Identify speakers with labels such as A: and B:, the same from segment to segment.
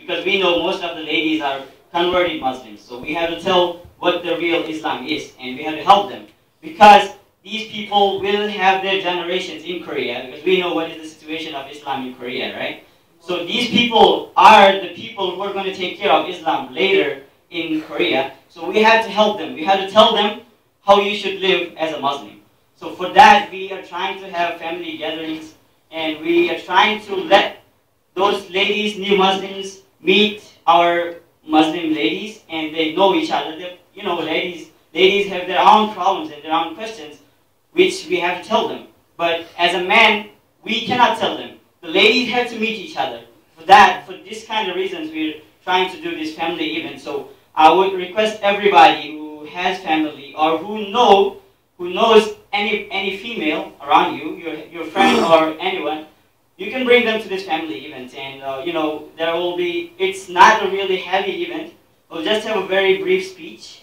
A: because we know most of the ladies are converted Muslims. So we have to tell what the real Islam is, and we have to help them, because these people will have their generations in Korea, because we know what is the situation of Islam in Korea, right? So these people are the people who are going to take care of Islam later in Korea. So we have to help them. We have to tell them how you should live as a Muslim. So for that, we are trying to have family gatherings, and we are trying to let those ladies, new Muslims, meet our Muslim ladies, and they know each other. They, you know, ladies have their own problems and their own questions, which we have to tell them. But as a man, we cannot tell them. The ladies have to meet each other. For that, for this kind of reasons, we're trying to do this family event. So I would request everybody who has family or who knows any female around you, your friend or anyone, you can bring them to this family event. And you know, there will be, it's not a really heavy event. We'll just have a very brief speech,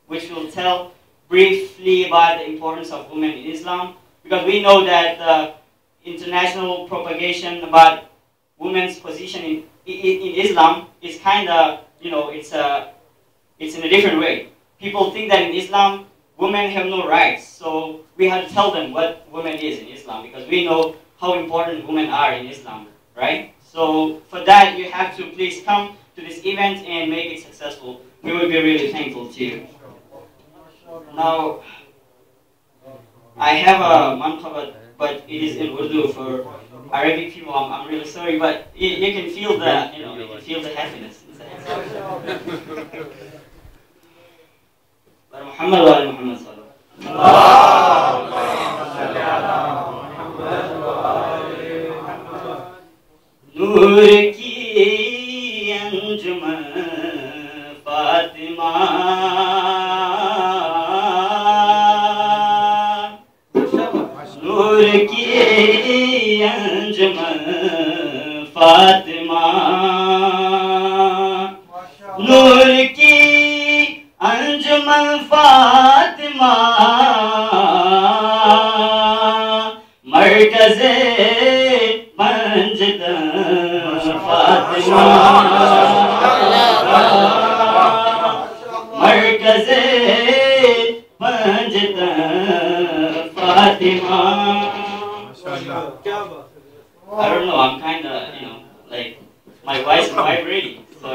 A: which will tell briefly about the importance of women in Islam, because we know that the international propagation about women's position in Islam is kind of, you know, it's in a different way. People think that in Islam, women have no rights. So we have to tell them what women is in Islam, because we know how important women are in Islam, right? So for that, you have to please come to this event and make it successful. We would be really thankful to you. Now, I have a manqabat, but it is in Urdu for Arabic people. I'm really sorry, but you can feel the, you know, you can feel the happiness inside. Muhammad wa ali Muhammad नूर की अंजुमन फातिमा नूर की अंजुमन फातिमा नूर की अंजुमन फातिमा मरकज़े मंजिल फातिमा मरकज़े मंजिल Fatima. I don't know, I'm kind of, you know, like, my voice is vibrating. So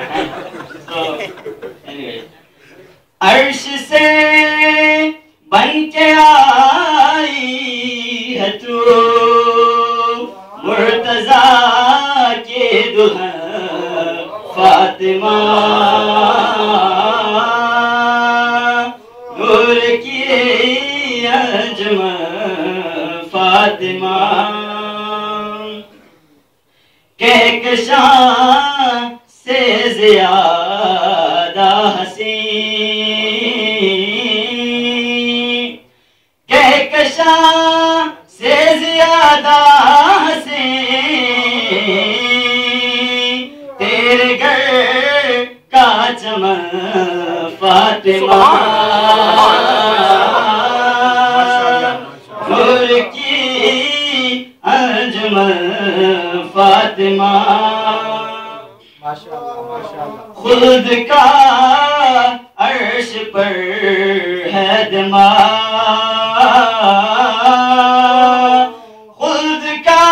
A: anyway. अर्श से बन के आई है तू मुर्तज़ा के दुल्हन फातिमा नूर की अंजुमन फातिमा कहकशां से ज़्यादा हसी कहकशां से ज़्यादा हसी तेरे घर का चमन फातिमा नूर की अंजुमन फातिमा खुद का अर्श पर है दिमाग खुद का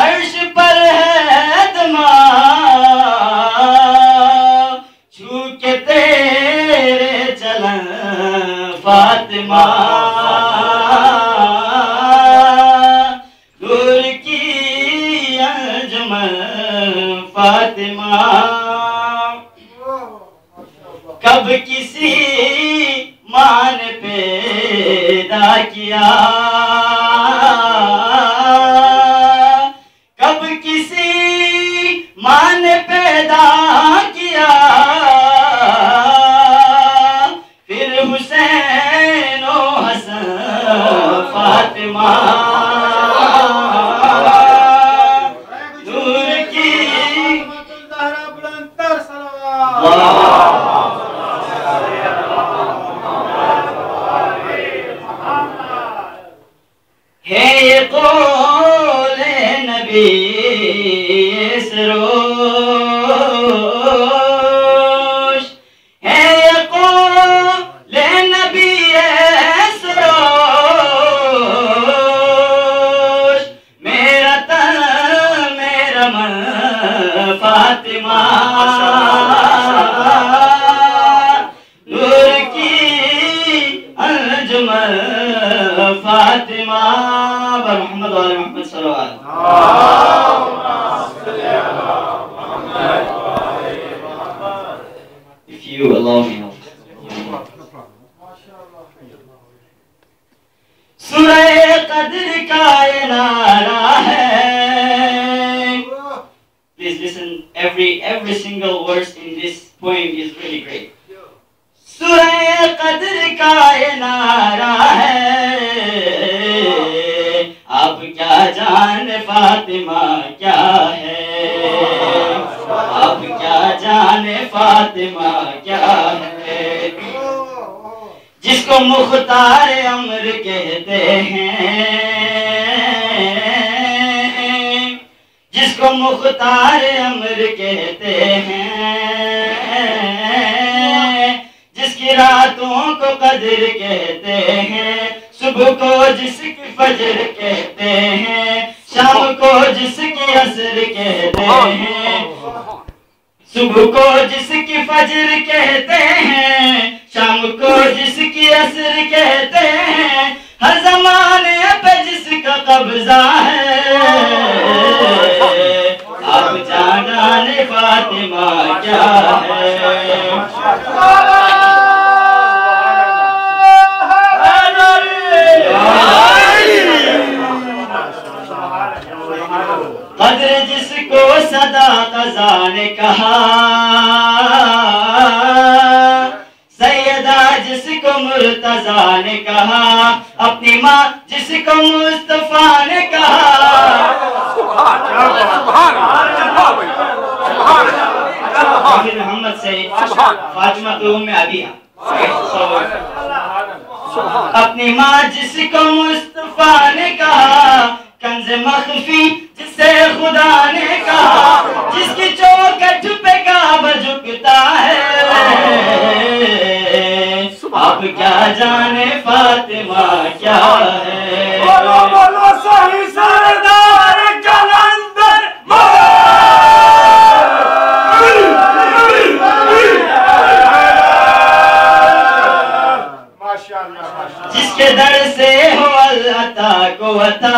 A: अर्श पर है दिमाग छू के तेरे चलन फातिमा नूर की अंजुमन फातिमा कब किसी माँ ने पैदा किया कब किसी माँ ने पैदा किया फिर हुसैन और हसन फातिमा नूर की फातिमा, नूर की अंजुमन फातिमा, मोहम्मद वाले मोहम्मद सल्लल्लाहु अलैहि। If you allow me, सूरह कद्र का ये नारा है। Please listen, every single verse in this poem is really great. सूरह कद्र का ये नारा है, आप क्या जाने फातिमा क्या है, आप क्या जाने फातिमा क्या है। जिसको मुख्तार अमर कहते हैं, जिसको मुख्तार अमर कहते हैं, जिसकी रातों को कद्र कहते हैं, सुबह को जिसकी फजर कहते हैं, शाम को जिसकी असर कहते हैं, सुबह को जिसकी फजर कहते हैं, शाम को जिसकी असर कहते हैं, हर जमाने पे जिसका कब्जा है, आप जाने फातिमा क्या है। कद्र जिसको सदा कज़ा ने कहा, सैयदा जिसको मुर्तजा ने कहा, अपनी माँ जिसको मुस्तफा ने कहा। मोहम्मद से फातिमा तो उम्मे अबीहा। अपनी माँ जिसको मुस्तफा ने कहा, कंज़े मख्फी जिसे खुदा ने कहा, जिसकी चौखट पे काबा झुकता है, आप क्या जाने फातिमा क्या है। बोलो बोलो सही सरदार कलंदर, जिसके दर से हो अल्लाह को अता,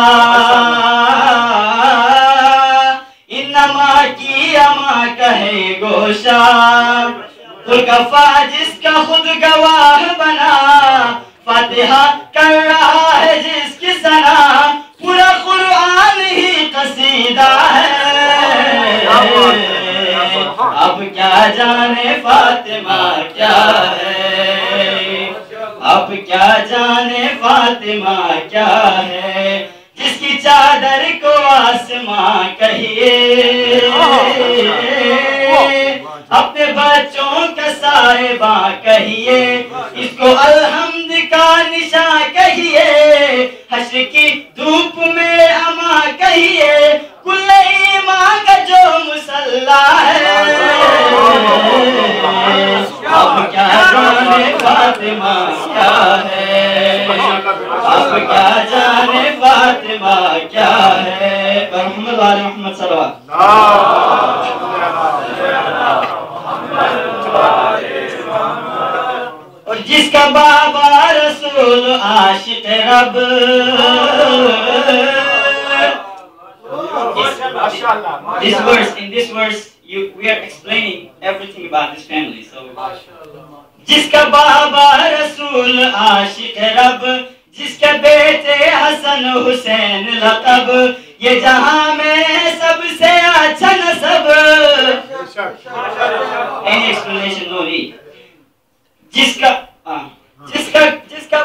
A: इन्नमा की अमा कहे गोशा, गफा जिसका खुद गवाह बना, फातिहा कर रहा है जिसकी सना, पूरा कुरान ही कसीदा है। अब क्या जाने फातिमा क्या है, अब क्या जाने फातिमा क्या है। जिसकी चादर को आसमां कहिए, अपने बच्चों का साहिबा कहिए, इसको अलहम्द का निशा कहिए, हश्र की धूप में अमा कहिए, कुल्ले ईमान का जो मुसल्ला है। अब क्या जाने फातिमा क्या है, अब क्या जाने फातिमा क्या है। मोहम्मद वाले मोहम्मद सल्लल्लाहु। और जिसका बाबा रसूल आशिक रब, in this verse we are explaining everything about this family. So जिसका बाबा रसूल आशिक रब, जिसके बेटे हसन हुसैन लक़ब, ये जहां में सबसे अच्छा नसब। Any explanation no need. जिसका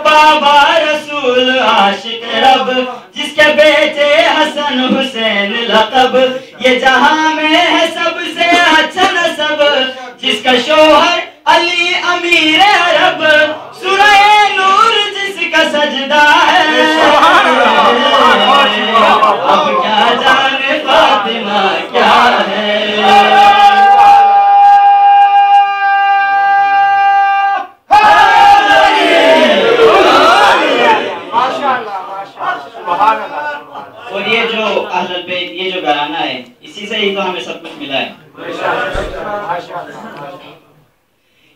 A: बाबा रसूल आशिक रब, जिसके बेटे हसन हुसैन लक़ब, ये जहां में है सबसे अच्छा नसब। जिसका शोहर अली अमीर अरब, सूरह नूर जिसका सजदा है। अब क्या जाने फातिमा क्या है। और ये जो अहलुल बैत, ये जो घराना है, इसी इसी से ही तो हमें सब कुछ मिला है।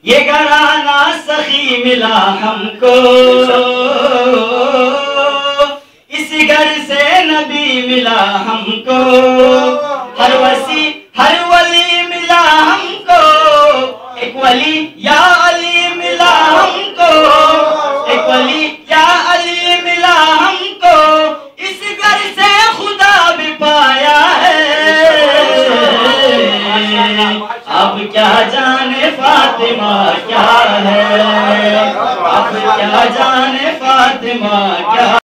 A: ये घराना सखी मिला हमको, इसी घर से नबी मिला हमको, हर वली मिला हमको, एक वली या अली मिला हमको, एक वली या अली मिला हमको, इस घर से खुदा भी पाया है। अब क्या जाने फातिमा क्या है, अब क्या जाने फातिमा क्या